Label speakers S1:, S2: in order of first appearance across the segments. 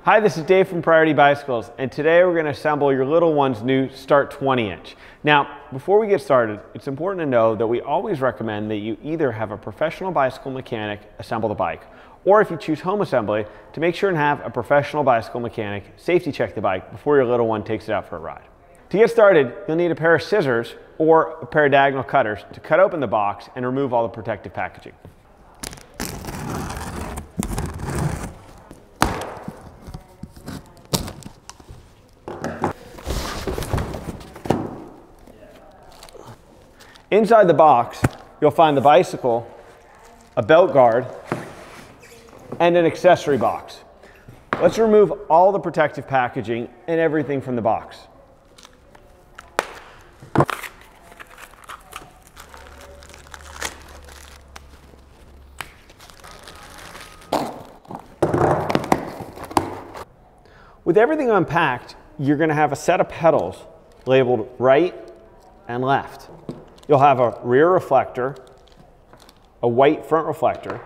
S1: Hi, this is Dave from Priority Bicycles, and today we're going to assemble your little one's new Start 20-inch. Now, before we get started, it's important to know that we always recommend that you either have a professional bicycle mechanic assemble the bike, or if you choose home assembly, to make sure and have a professional bicycle mechanic safety check the bike before your little one takes it out for a ride. To get started, you'll need a pair of scissors or a pair of diagonal cutters to cut open the box and remove all the protective packaging. Inside the box, you'll find the bicycle, a belt guard, and an accessory box. Let's remove all the protective packaging and everything from the box. With everything unpacked, you're going to have a set of pedals labeled right and left. You'll have a rear reflector, a white front reflector,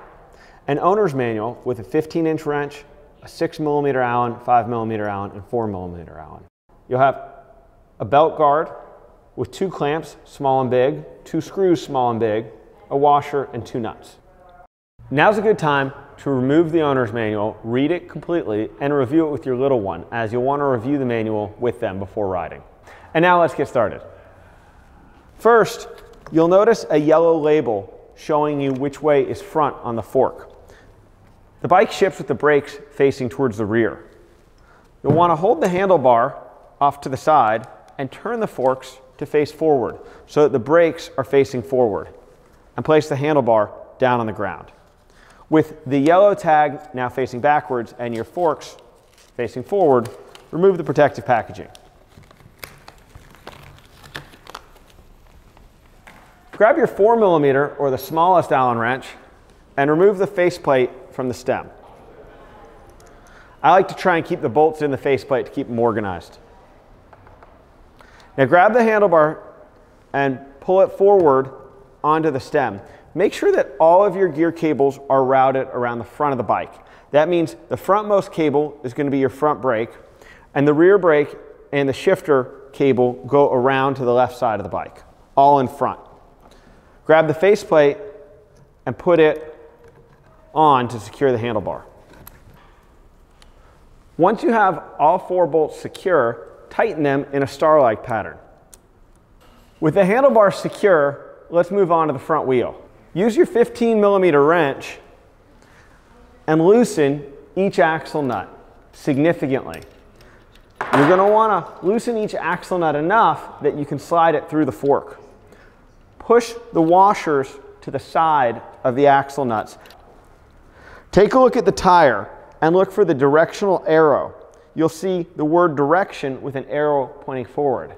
S1: an owner's manual with a 15-inch wrench, a 6mm Allen, 5mm Allen, and 4mm Allen. You'll have a belt guard with 2 clamps, small and big, 2 screws, small and big, a washer, and 2 nuts. Now's a good time to remove the owner's manual, read it completely, and review it with your little one, as you'll want to review the manual with them before riding. And now let's get started. First, you'll notice a yellow label showing you which way is front on the fork. The bike ships with the brakes facing towards the rear. You'll want to hold the handlebar off to the side and turn the forks to face forward so that the brakes are facing forward, and place the handlebar down on the ground. With the yellow tag now facing backwards and your forks facing forward, remove the protective packaging. Grab your 4mm or the smallest Allen wrench and remove the faceplate from the stem. I like to try and keep the bolts in the faceplate to keep them organized. Now grab the handlebar and pull it forward onto the stem. Make sure that all of your gear cables are routed around the front of the bike. That means the frontmost cable is going to be your front brake, and the rear brake and the shifter cable go around to the left side of the bike, all in front. Grab the faceplate and put it on to secure the handlebar. Once you have all 4 bolts secure, tighten them in a star-like pattern. With the handlebar secure, let's move on to the front wheel. Use your 15mm wrench and loosen each axle nut significantly. You're going to want to loosen each axle nut enough that you can slide it through the fork. Push the washers to the side of the axle nuts. Take a look at the tire and look for the directional arrow. You'll see the word direction with an arrow pointing forward.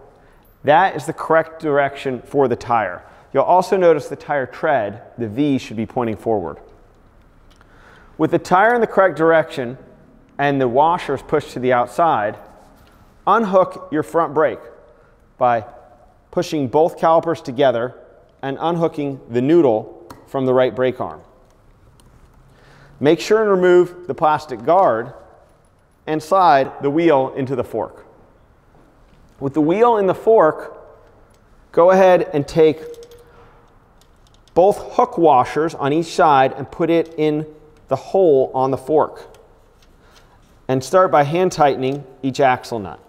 S1: That is the correct direction for the tire. You'll also notice the tire tread, the V, should be pointing forward. With the tire in the correct direction and the washers pushed to the outside, unhook your front brake by pushing both calipers together and unhooking the noodle from the right brake arm. Make sure and remove the plastic guard and slide the wheel into the fork. With the wheel in the fork, go ahead and take both hook washers on each side and put it in the hole on the fork. And start by hand tightening each axle nut.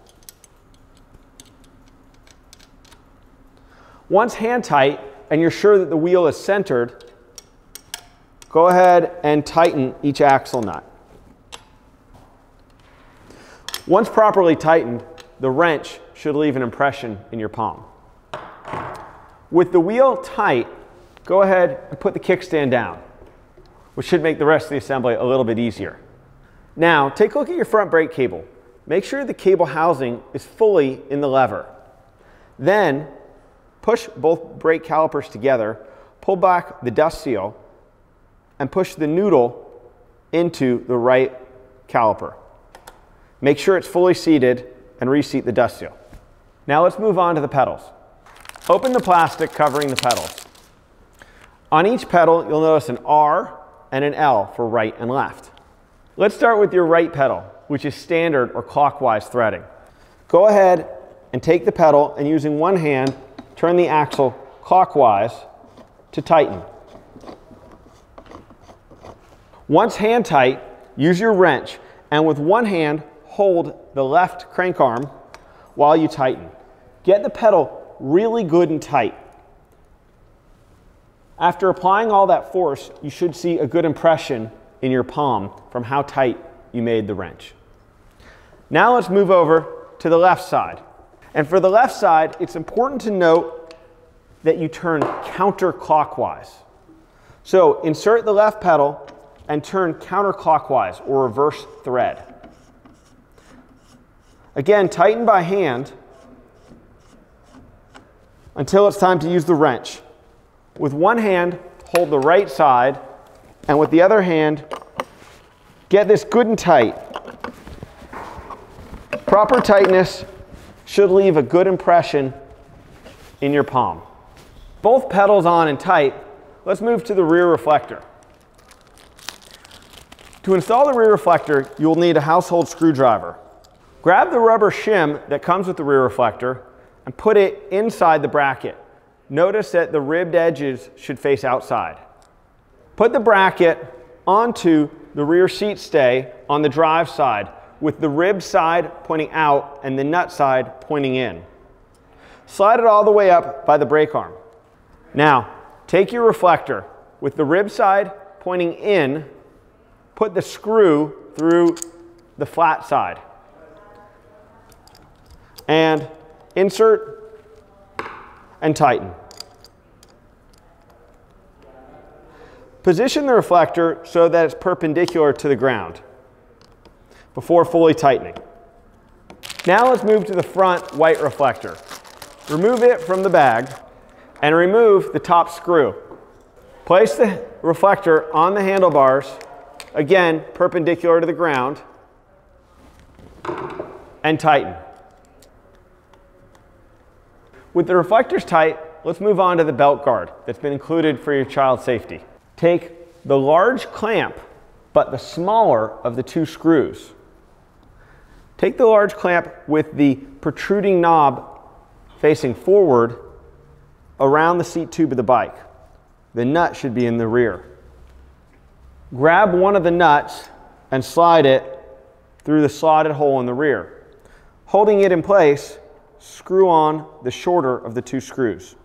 S1: Once hand tight and you're sure that the wheel is centered, go ahead and tighten each axle nut. Once properly tightened, the wrench should leave an impression in your palm. With the wheel tight, go ahead and put the kickstand down, which should make the rest of the assembly a little bit easier. Now, take a look at your front brake cable. Make sure the cable housing is fully in the lever. Then, push both brake calipers together, pull back the dust seal, and push the noodle into the right caliper. Make sure it's fully seated and reseat the dust seal. Now let's move on to the pedals. Open the plastic covering the pedals. On each pedal, you'll notice an R and an L for right and left. Let's start with your right pedal. which is standard or clockwise threading. Go ahead and take the pedal and using one hand, turn the axle clockwise to tighten. Once hand tight, use your wrench and with one hand hold the left crank arm while you tighten. Get the pedal really good and tight. After applying all that force, you should see a good impression in your palm from how tight you made the wrench. Now let's move over to the left side. And for the left side, it's important to note that you turn counterclockwise. So insert the left pedal and turn counterclockwise or reverse thread. Again, tighten by hand until it's time to use the wrench. With one hand, hold the right side, and with the other hand, get this good and tight. Proper tightness should leave a good impression in your palm. Both pedals on and tight, let's move to the rear reflector. To install the rear reflector, you will need a household screwdriver. Grab the rubber shim that comes with the rear reflector and put it inside the bracket. Notice that the ribbed edges should face outside. Put the bracket onto the rear seat stay on the drive side with the rib side pointing out and the nut side pointing in. Slide it all the way up by the brake arm. Now, take your reflector with the rib side pointing in, put the screw through the flat side and insert and tighten. Position the reflector so that it's perpendicular to the ground before fully tightening. Now let's move to the front white reflector. Remove it from the bag and remove the top screw. Place the reflector on the handlebars, again perpendicular to the ground, and tighten. With the reflectors tight, let's move on to the belt guard that's been included for your child's safety. Take the large clamp, but the smaller of the two screws. Take the large clamp with the protruding knob facing forward around the seat tube of the bike. The nut should be in the rear. Grab one of the nuts and slide it through the slotted hole in the rear. Holding it in place, screw on the shorter of the two screws.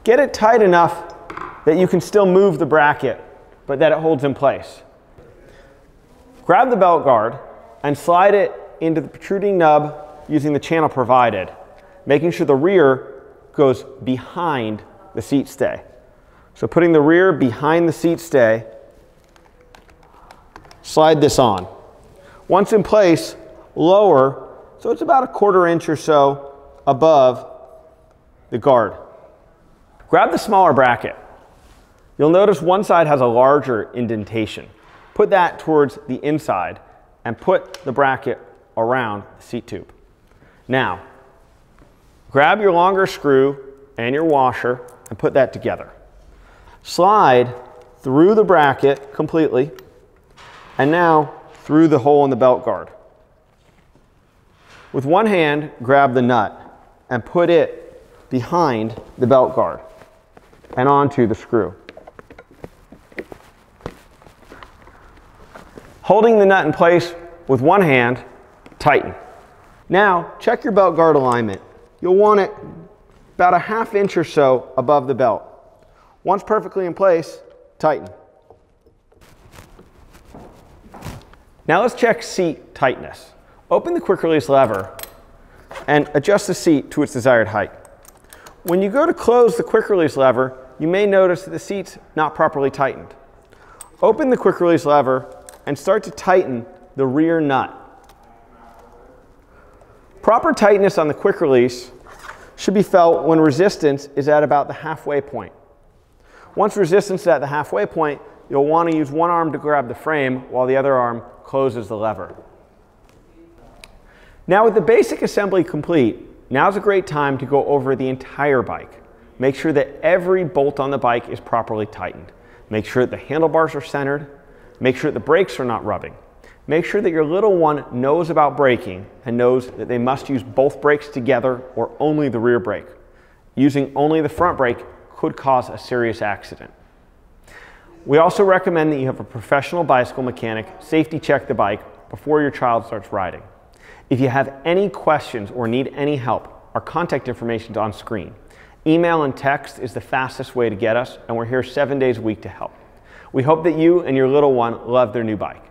S1: Get it tight enough that you can still move the bracket, but that it holds in place. Grab the belt guard and slide it into the protruding nub using the channel provided, making sure the rear goes behind the seat stay. So putting the rear behind the seat stay, slide this on. Once in place, lower, so it's about 1/4 inch or so above the guard. Grab the smaller bracket. You'll notice one side has a larger indentation. Put that towards the inside and put the bracket around the seat tube. Now, grab your longer screw and your washer and put that together. Slide through the bracket completely and now through the hole in the belt guard. With one hand, grab the nut and put it behind the belt guard and onto the screw. Holding the nut in place with one hand, tighten. Now, check your belt guard alignment. You'll want it about 1/2 inch or so above the belt. Once perfectly in place, tighten. Now let's check seat tightness. Open the quick release lever and adjust the seat to its desired height. When you go to close the quick release lever, you may notice that the seat's not properly tightened. Open the quick release lever and start to tighten the rear nut. Proper tightness on the quick release should be felt when resistance is at about the halfway point. Once resistance is at the halfway point, you'll want to use one arm to grab the frame while the other arm closes the lever. Now with the basic assembly complete, now's a great time to go over the entire bike. Make sure that every bolt on the bike is properly tightened. Make sure that the handlebars are centered. Make sure that the brakes are not rubbing. Make sure that your little one knows about braking and knows that they must use both brakes together or only the rear brake. Using only the front brake could cause a serious accident. We also recommend that you have a professional bicycle mechanic safety check the bike before your child starts riding. If you have any questions or need any help, our contact information is on screen. Email and text is the fastest way to get us, and we're here 7 days a week to help. We hope that you and your little one love their new bike.